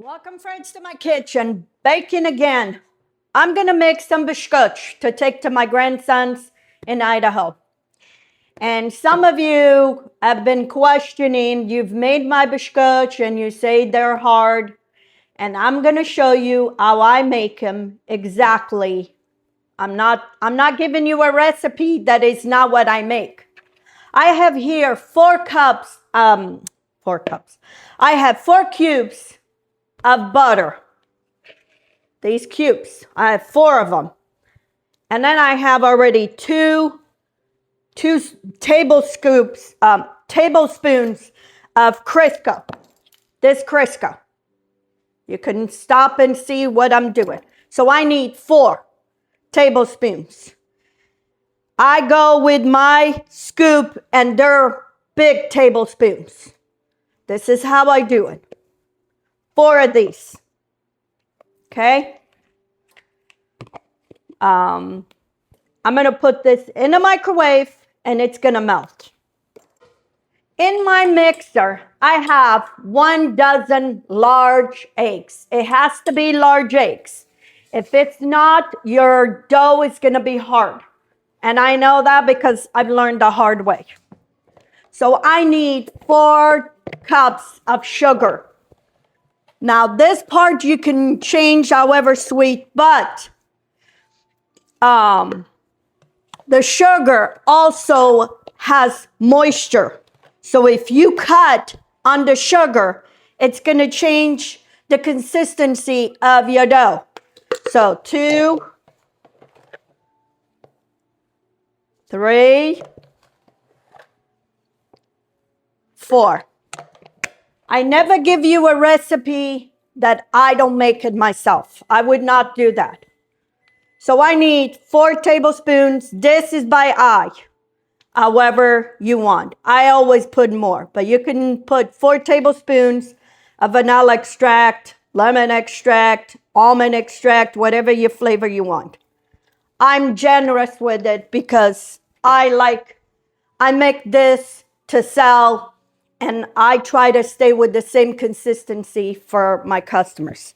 Welcome, friends, to my kitchen. Baking again. I'm going to make some biscuits to take to my grandsons in Idaho. And some of you have been questioning, you've made my biscuits and you say they're hard. And I'm going to show you how I make them exactly. I'm not giving you a recipe that is not what I make. I have here 4 cups. I have 4 cubes of butter. These cubes, I have 4 of them. And then I have already two tablespoons of Crisco. This Crisco. You can stop and see what I'm doing. So I need 4 tablespoons. I go with my scoop and they're big tablespoons. This is how I do it. 4 of these. Okay. I'm going to put this in the microwave and it's going to melt. In my mixer, I have 1 dozen large eggs. It has to be large eggs. If it's not, your dough is going to be hard. And I know that because I've learned the hard way. So I need 4 cups of sugar. Now this part you can change however sweet, but the sugar also has moisture. So if you cut on the sugar, it's going to change the consistency of your dough. So 2, 3, 4. I never give you a recipe that I don't make it myself. I would not do that. So I need 4 tablespoons. This is by eye, however you want. I always put more, but you can put 4 tablespoons of vanilla extract, lemon extract, almond extract, whatever your flavor you want. I'm generous with it because I make this to sell, and I try to stay with the same consistency for my customers.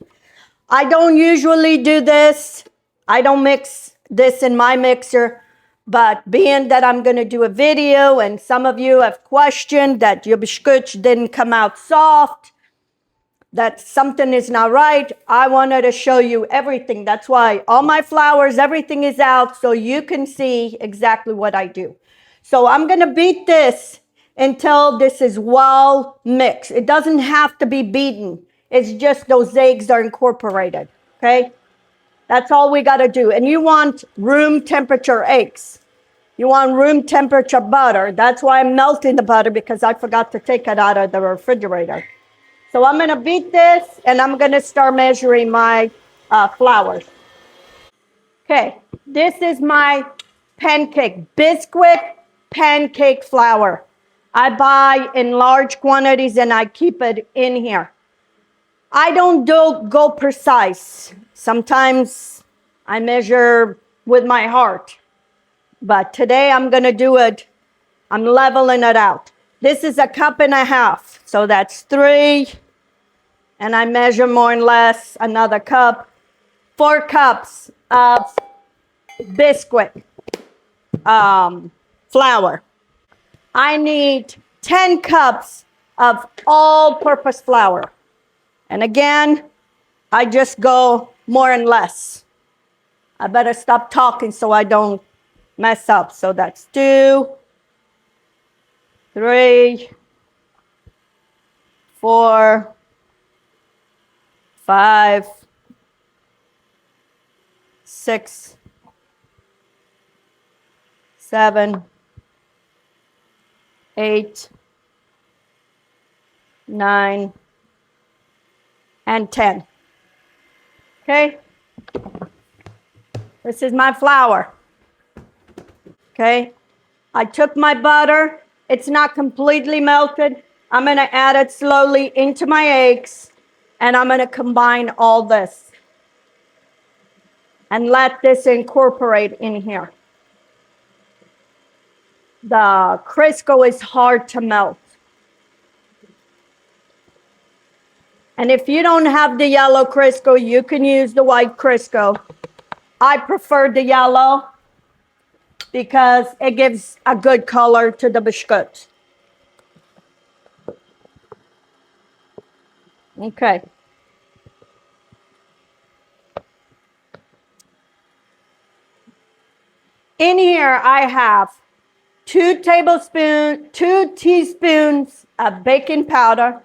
I don't usually do this. I don't mix this in my mixer, but being that I'm going to do a video and some of you have questioned that your biscuits didn't come out soft, that something is not right, I wanted to show you everything. That's why all my flours, everything is out so you can see exactly what I do. So I'm going to beat this until this is well mixed. It doesn't have to be beaten. It's just those eggs are incorporated, okay? That's all we got to do. And you want room temperature eggs. You want room temperature butter. That's why I'm melting the butter, because I forgot to take it out of the refrigerator. So I'm going to beat this and I'm going to start measuring my flours. Okay, this is my pancake, bisquick pancake flour. I buy in large quantities and I keep it in here. I don't go precise. Sometimes I measure with my heart. But today I'm going to do it. I'm leveling it out. This is 1.5 cups. So that's 3. And I measure more and less another cup. 4 cups of biscuit flour. I need 10 cups of all-purpose flour. And again, I just go more and less. I better stop talking so I don't mess up. So that's 2, 3, 4, 5, 6, 7, 8, 9, and 10. Okay? This is my flour. Okay? I took my butter. It's not completely melted. I'm going to add it slowly into my eggs. And I'm going to combine all this. And let this incorporate in here. The Crisco is hard to melt. And if you don't have the yellow Crisco, you can use the white Crisco. I prefer the yellow because it gives a good color to the biscuits. Okay. In here, I have 2 teaspoons of baking powder,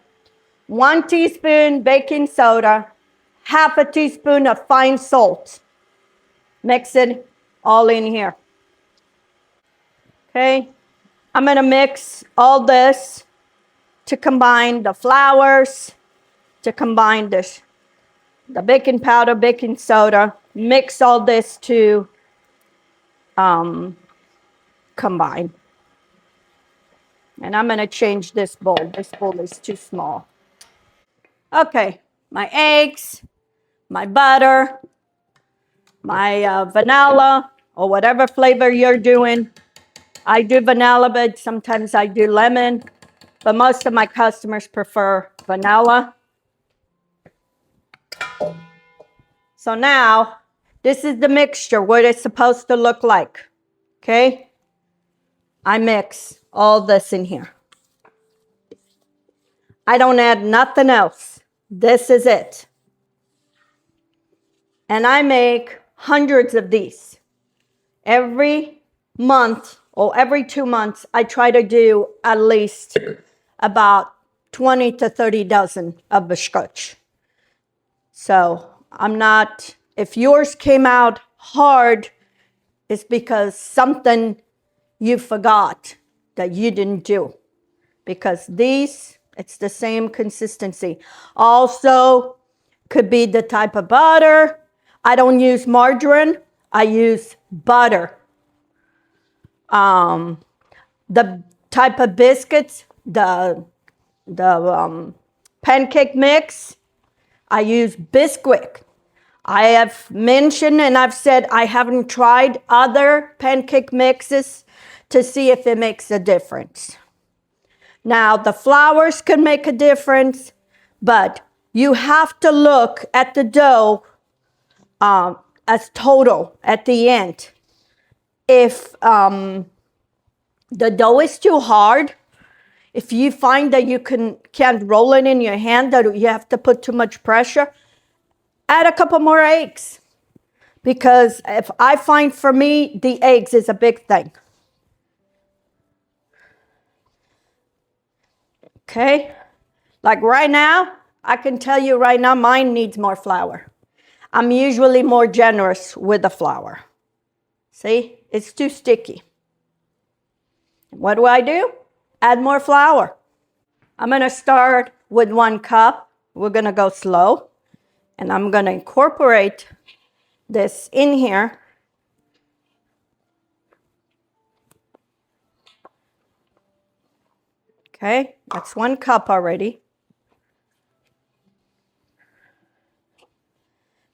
1 teaspoon baking soda, half a teaspoon of fine salt. Mix it all in here. Okay. I'm going to mix all this to combine the flours, to combine this, the baking powder, baking soda. Mix all this to combine. And I'm going to change this bowl. This bowl is too small. Okay, my eggs, my butter, my vanilla, or whatever flavor you're doing. I do vanilla, but sometimes I do lemon. But most of my customers prefer vanilla. So now, this is the mixture, what it's supposed to look like. Okay? I mix all this in here. I don't add nothing else. This is it. And I make hundreds of these. Every month or every 2 months, I try to do at least about 20 to 30 dozen of biscuits. So I'm not, if yours came out hard, it's because something you forgot that you didn't do. Because these, it's the same consistency. Also, could be the type of butter. I don't use margarine. I use butter. The type of biscuits, the pancake mix, I use bisquick. I have mentioned and I've said I haven't tried other pancake mixes to see if it makes a difference. Now, the flours can make a difference, but you have to look at the dough as total at the end. If the dough is too hard, if you find that you can't roll it in your hand, that you have to put too much pressure, add a couple more eggs. Because if I find for me, the eggs is a big thing. Okay? Like right now, I can tell you right now, mine needs more flour. I'm usually more generous with the flour. See? It's too sticky. What do? Add more flour. I'm going to start with 1 cup. We're going to go slow. And I'm going to incorporate this in here. Okay, that's 1 cup already.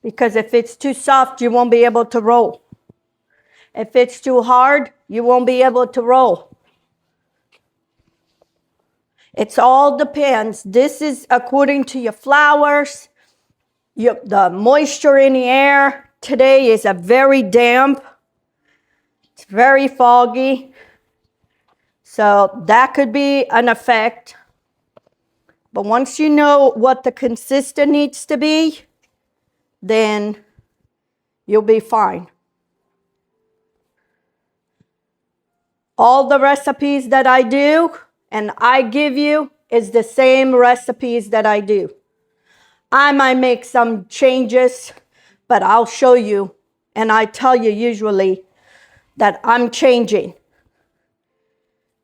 Because if it's too soft, you won't be able to roll. If it's too hard, you won't be able to roll. It's all depends. This is according to your flours, the moisture in the air. Today is a very damp. It's very foggy. So that could be an effect. But once you know what the consistency needs to be, then you'll be fine. All the recipes that I do and I give you is the same recipes that I do. I might make some changes, but I'll show you and I tell you usually that I'm changing.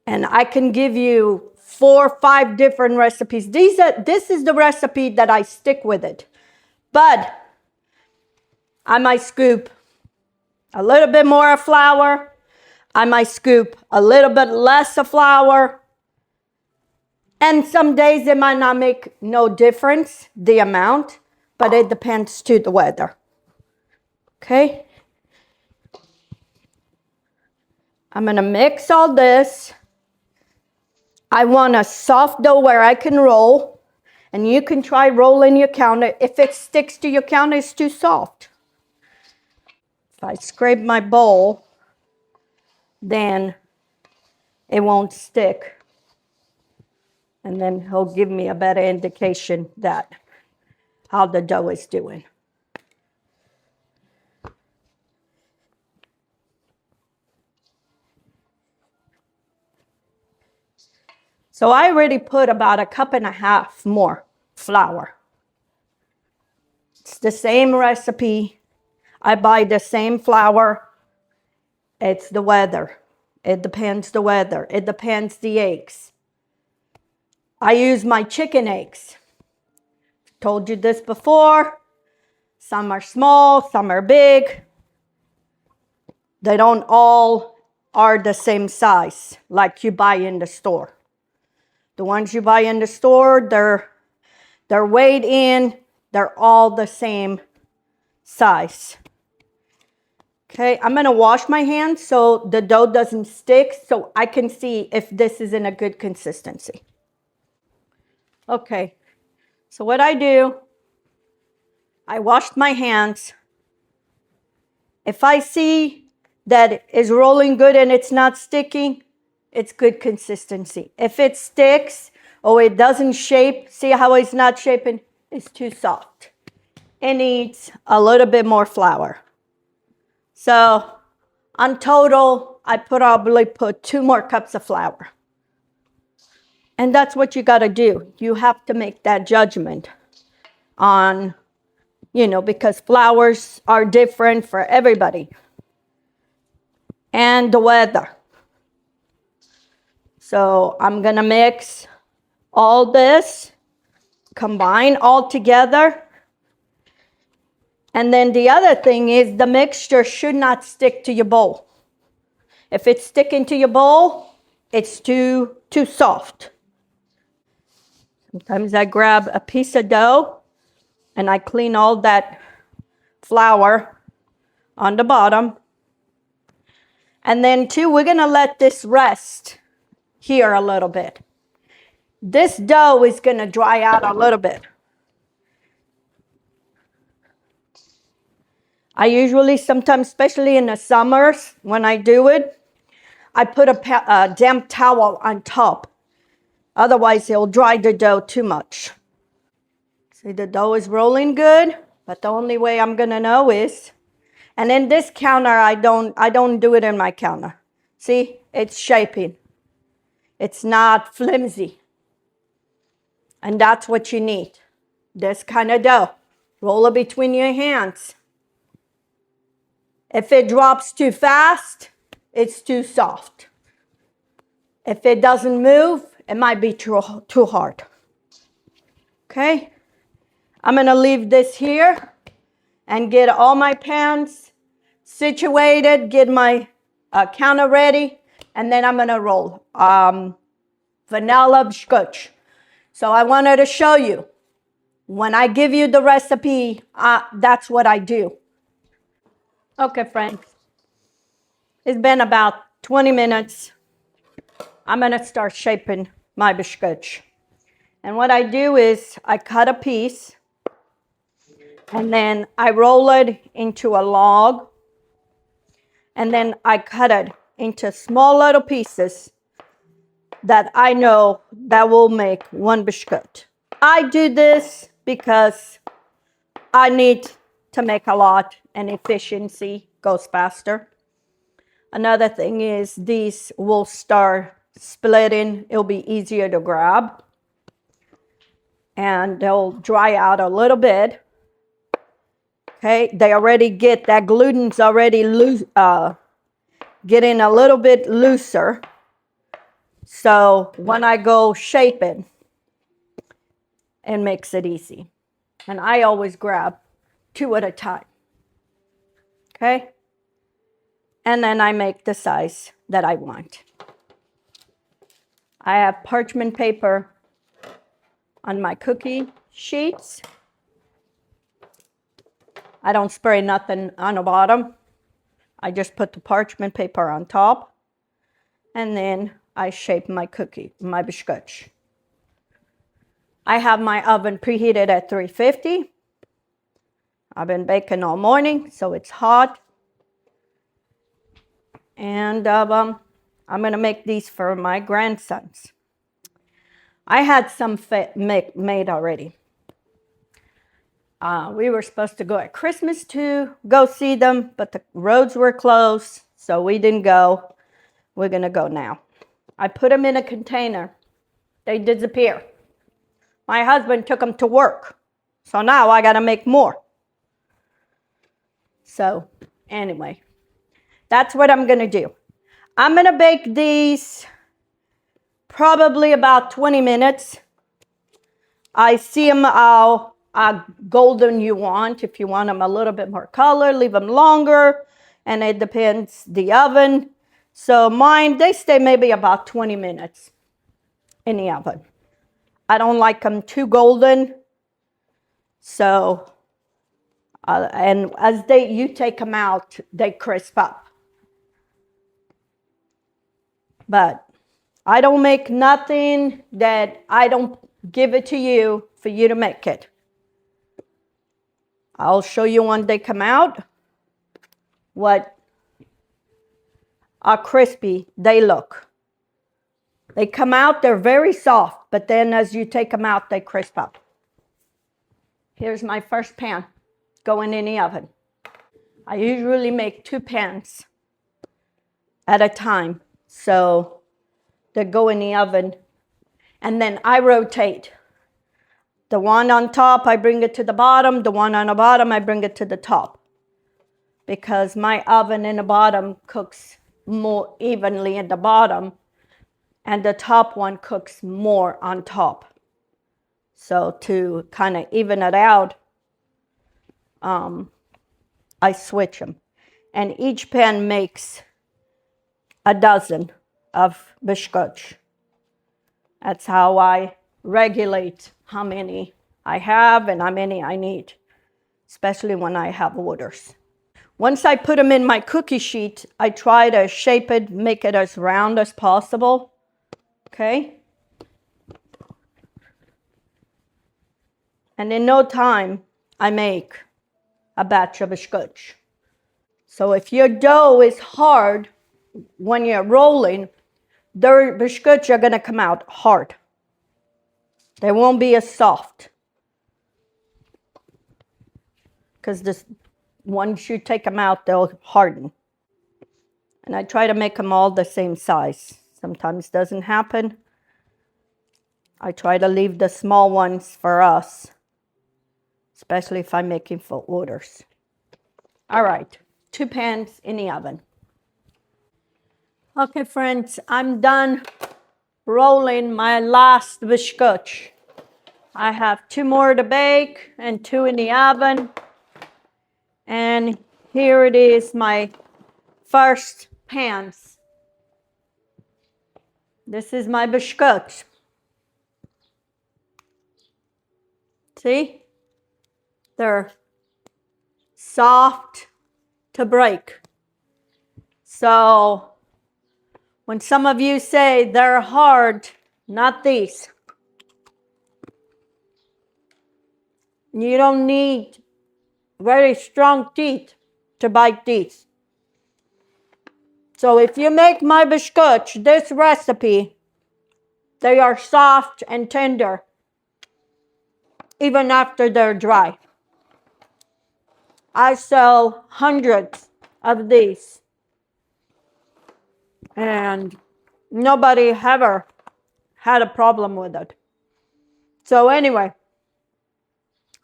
And I can give you 4 or 5 different recipes. This is the recipe that I stick with it. But I might scoop a little bit more of flour. I might scoop a little bit less of flour. And some days it might not make no difference, the amount, but it depends to the weather. Okay? I'm going to mix all this. I want a soft dough where I can roll. And you can try rolling your counter. If it sticks to your counter, it's too soft. If I scrape my bowl, then it won't stick. And then he'll give me a better indication that how the dough is doing. So I already put about 1.5 cups more flour. It's the same recipe. I buy the same flour. It's the weather. It depends the weather. It depends the eggs. I use my chicken eggs. Told you this before. Some are small, some are big. They don't all are the same size like you buy in the store. The ones you buy in the store, they're weighed in. They're all the same size. Okay, I'm gonna wash my hands so the dough doesn't stick, so I can see if this is in a good consistency. Okay, so what I do, I washed my hands. If I see that it's rolling good and it's not sticking, it's good consistency. If it sticks or it doesn't shape, see how it's not shaping? It's too soft. It needs a little bit more flour. So on total, I probably put 2 more cups of flour. And that's what you got to do. You have to make that judgment on, because flours are different for everybody. And the weather. So I'm going to mix all this, combine all together. And then the other thing is the mixture should not stick to your bowl. If it's sticking to your bowl, it's too soft. Sometimes I grab a piece of dough and I clean all that flour on the bottom. And then too, we're gonna let this rest here a little bit. This dough is gonna dry out a little bit. I usually, sometimes, especially in the summers, when I do it, I put a damp towel on top. Otherwise, it'll dry the dough too much. See, the dough is rolling good, but the only way I'm gonna know is, and in this counter, I don't do it in my counter. See, it's shaping. It's not flimsy. And that's what you need. This kind of dough. Roll it between your hands. If it drops too fast, it's too soft. If it doesn't move, it might be too hard. Okay? I'm going to leave this here and get all my pans situated, get my counter ready, and then I'm going to roll vanilla biscuits. So I wanted to show you, when I give you the recipe, that's what I do. Okay, friends. It's been about 20 minutes. I'm going to start shaping my biscuits. And what I do is I cut a piece and then I roll it into a log. And then I cut it into small little pieces that I know that will make one biscuit. I do this because I need to make a lot and efficiency goes faster. Another thing is these will start splitting. It'll be easier to grab. And they'll dry out a little bit. Okay, they already get, that gluten's already loose, getting a little bit looser. So when I go shaping, it makes it easy. And I always grab 2 at a time. Okay? And then I make the size that I want. I have parchment paper on my cookie sheets. I don't spray nothing on the bottom. I just put the parchment paper on top. And then I shape my biscuits. I have my oven preheated at 350. I've been baking all morning, so it's hot. And I'm going to make these for my grandsons. I had some made already. We were supposed to go at Christmas to go see them, but the roads were closed, so we didn't go. We're going to go now. I put them in a container. They disappear. My husband took them to work, so now I got to make more. So anyway, that's what I'm going to do. I'm going to bake these probably about 20 minutes. I see them how golden you want. If you want them a little bit more color, leave them longer. And it depends the oven. So mine, they stay maybe about 20 minutes in the oven. I don't like them too golden. So, and as you take them out, they crisp up. But I don't make nothing that I don't give it to you for you to make it. I'll show you when they come out how crispy they look. They come out, they're very soft, but then as you take them out, they crisp up. Here's my first pan going in the oven. I usually make 2 pans at a time, so they go in the oven, and then I rotate. The one on top, I bring it to the bottom. The one on the bottom, I bring it to the top. Because my oven in the bottom cooks more evenly in the bottom, and the top one cooks more on top. So to kind of even it out, I switch them. And each pan makes a dozen of biscuits. That's how I regulate how many I have and how many I need, especially when I have orders. Once I put them in my cookie sheet, I try to shape it, make it as round as possible. Okay? And in no time, I make a batch of biscuits. So if your dough is hard when you're rolling, the biscuits are going to come out hard. They won't be as soft. Because once you take them out, they'll harden. And I try to make them all the same size. Sometimes it doesn't happen. I try to leave the small ones for us, especially if I'm making for orders. All right, 2 pans in the oven. Okay, friends, I'm done rolling my last biscuit. I have 2 more to bake and 2 in the oven. And here it is, my first pans. This is my biscuit. See? They're soft to break. So when some of you say they're hard, not these. You don't need very strong teeth to bite these. So if you make my biscuits, this recipe, they are soft and tender, even after they're dry. I sell hundreds of these. And nobody ever had a problem with it. So anyway,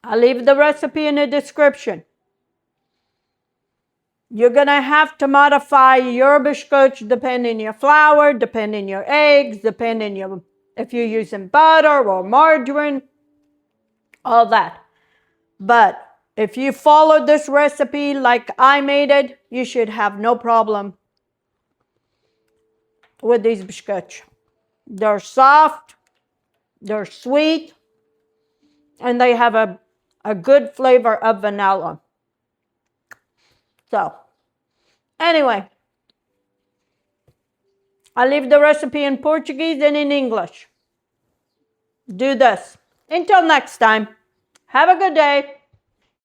I'll leave the recipe in the description. You're going to have to modify your biscuits depending on your flour, depending on your eggs, depending on if you're using butter or margarine, all that. But if you follow this recipe like I made it, you should have no problem with these biscuits. They're soft, they're sweet, and they have a good flavor of vanilla. So, anyway, I leave the recipe in Portuguese and in English. Do this. Until next time, have a good day.